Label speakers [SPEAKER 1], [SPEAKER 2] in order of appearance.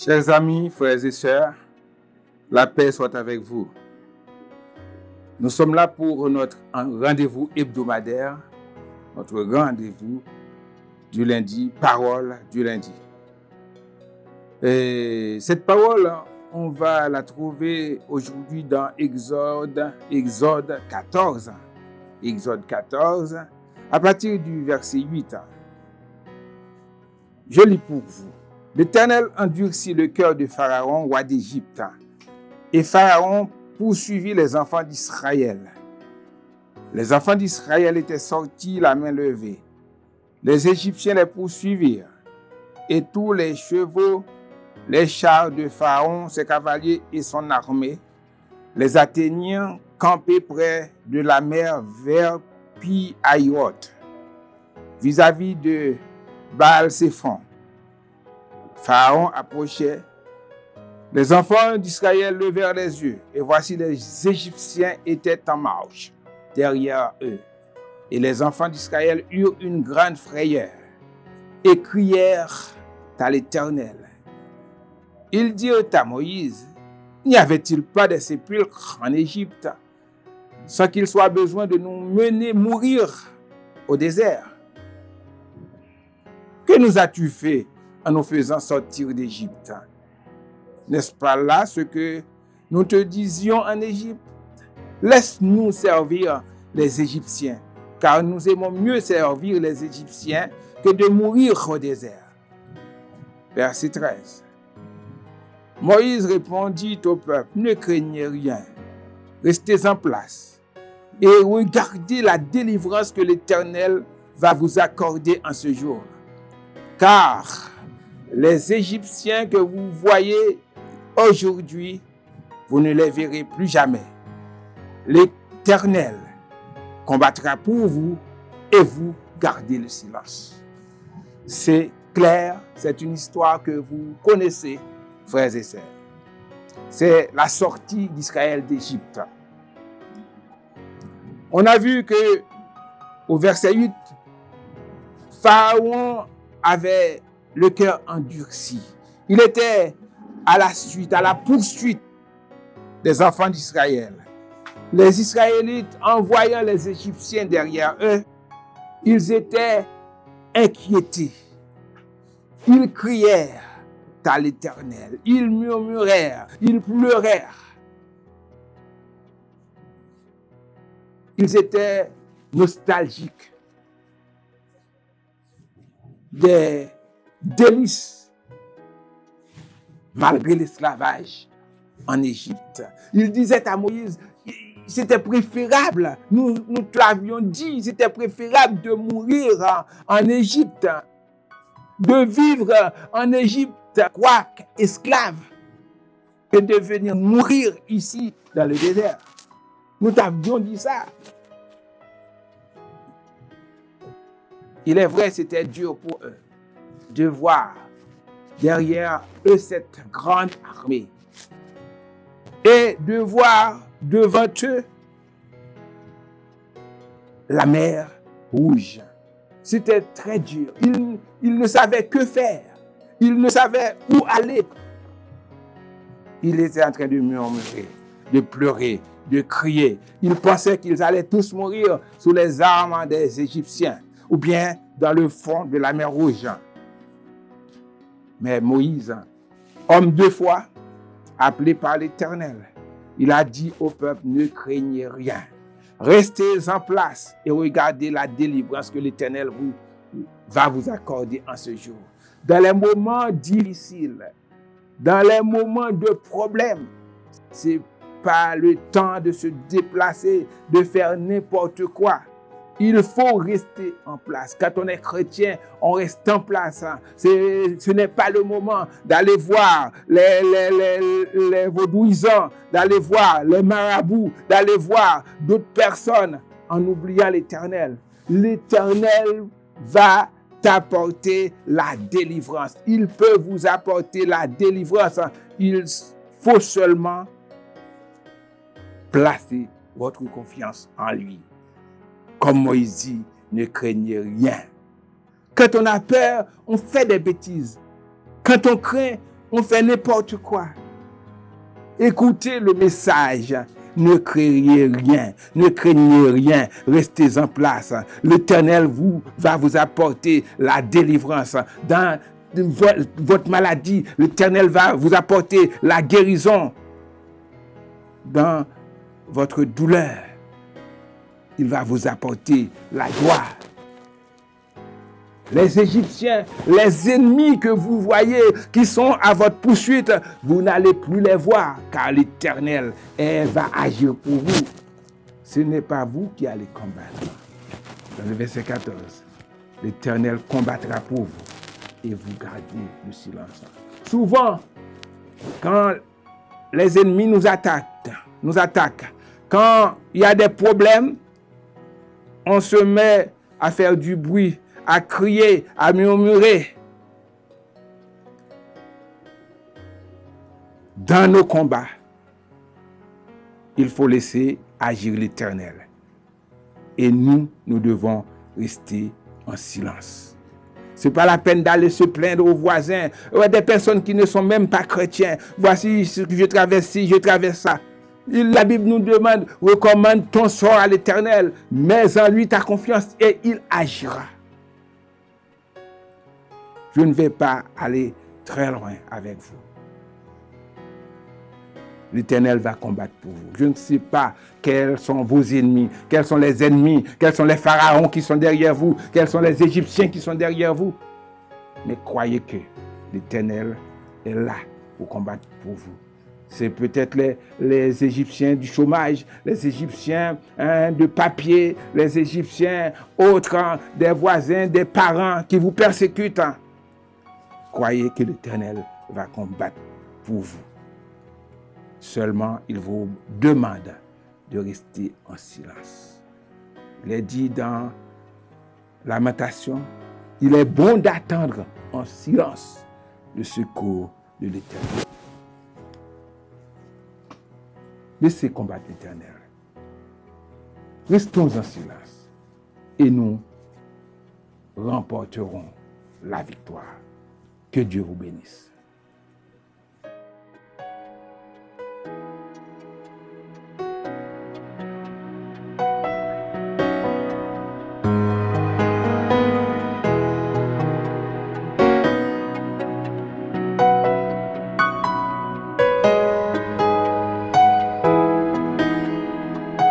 [SPEAKER 1] Chers amis, frères et sœurs, la paix soit avec vous. Nous sommes là pour notre rendez-vous hebdomadaire, notre rendez-vous du lundi, parole du lundi. Et cette parole, on va la trouver aujourd'hui dans Exode 14. Exode 14, à partir du verset 8. Je lis pour vous. L'Éternel endurcit le cœur de Pharaon, roi d'Égypte, et Pharaon poursuivit les enfants d'Israël. Les enfants d'Israël étaient sortis la main levée. Les Égyptiens les poursuivirent, et tous les chevaux, les chars de Pharaon, ses cavaliers et son armée, les atteignirent campés près de la mer vers Pi-Hahiroth, vis-à-vis de Baal-Séphon. Pharaon approchait. Les enfants d'Israël levèrent les yeux, et voici les Égyptiens étaient en marche derrière eux. Et les enfants d'Israël eurent une grande frayeur et crièrent à l'Éternel. Ils dirent à Moïse, n'y avait-il pas de sépulcres en Égypte, sans qu'il soit besoin de nous mener mourir au désert? Que nous as-tu fait en nous faisant sortir d'Égypte? N'est-ce pas là ce que nous te disions en Égypte? Laisse-nous servir les Égyptiens, car nous aimons mieux servir les Égyptiens que de mourir au désert. Verset 13. Moïse répondit au peuple, ne craignez rien, restez en place et regardez la délivrance que l'Éternel va vous accorder en ce jour. Car les Égyptiens que vous voyez aujourd'hui, vous ne les verrez plus jamais. L'Éternel combattra pour vous et vous gardez le silence. C'est clair, c'est une histoire que vous connaissez, frères et sœurs. C'est la sortie d'Israël d'Égypte. On a vu que au verset 8, Pharaon avait le cœur endurci. Il était à la poursuite des enfants d'Israël. Les Israélites, en voyant les Égyptiens derrière eux, ils étaient inquiétés. Ils crièrent à l'Éternel. Ils murmurèrent, ils pleurèrent. Ils étaient nostalgiques des délices malgré l'esclavage en Égypte. Il disait à Moïse, c'était préférable, nous te l'avions dit, c'était préférable de mourir en Égypte, de vivre en Égypte, quoique esclave, que de venir mourir ici dans le désert. Nous t'avions dit ça. Il est vrai, c'était dur pour eux de voir derrière eux cette grande armée et de voir devant eux la mer Rouge. C'était très dur. Ils ne savaient que faire. Ils ne savaient où aller. Ils étaient en train de murmurer, de pleurer, de crier. Ils pensaient qu'ils allaient tous mourir sous les armes des Égyptiens ou bien dans le fond de la mer Rouge. Mais Moïse, homme de foi, appelé par l'Éternel, il a dit au peuple, ne craignez rien. Restez en place et regardez la délivrance que l'Éternel va vous accorder en ce jour. Dans les moments difficiles, dans les moments de problème, c'est pas le temps de se déplacer, de faire n'importe quoi. Il faut rester en place. Quand on est chrétien, on reste en place. Ce n'est pas le moment d'aller voir les vaudouisants, d'aller voir les marabouts, d'aller voir d'autres personnes en oubliant l'Éternel. L'Éternel va t'apporter la délivrance. Il peut vous apporter la délivrance. Il faut seulement placer votre confiance en lui. Comme Moïse dit, ne craignez rien. Quand on a peur, on fait des bêtises. Quand on craint, on fait n'importe quoi. Écoutez le message. Ne craignez rien, ne craignez rien, restez en place. L'Éternel va vous apporter la délivrance. Dans votre maladie, l'Éternel va vous apporter la guérison. Dans votre douleur, il va vous apporter la joie. Les Égyptiens, les ennemis que vous voyez qui sont à votre poursuite, vous n'allez plus les voir car l'Éternel va agir pour vous. Ce n'est pas vous qui allez combattre. Dans le verset 14, l'Éternel combattra pour vous et vous gardez le silence. Souvent, quand les ennemis nous attaquent, quand il y a des problèmes, on se met à faire du bruit, à crier, à murmurer. Dans nos combats, il faut laisser agir l'Éternel. Et nous devons rester en silence. Ce n'est pas la peine d'aller se plaindre aux voisins, ou à des personnes qui ne sont même pas chrétiens. Voici ce que je traverse, je traverse ça. La Bible nous demande, recommande ton sort à l'Éternel, mets en lui ta confiance et il agira. Je ne vais pas aller très loin avec vous. L'Éternel va combattre pour vous. Je ne sais pas quels sont vos ennemis, quels sont les ennemis, quels sont les pharaons qui sont derrière vous, quels sont les Égyptiens qui sont derrière vous. Mais croyez que l'Éternel est là pour combattre pour vous. C'est peut-être les Égyptiens du chômage, les Égyptiens de papier, les Égyptiens autres, des voisins, des parents qui vous persécutent. Croyez que l'Éternel va combattre pour vous. Seulement, il vous demande de rester en silence. Il est dit dans Lamentation, il est bon d'attendre en silence le secours de l'Éternel. Laissez combattre l'Éternel. Restons en silence et nous remporterons la victoire. Que Dieu vous bénisse.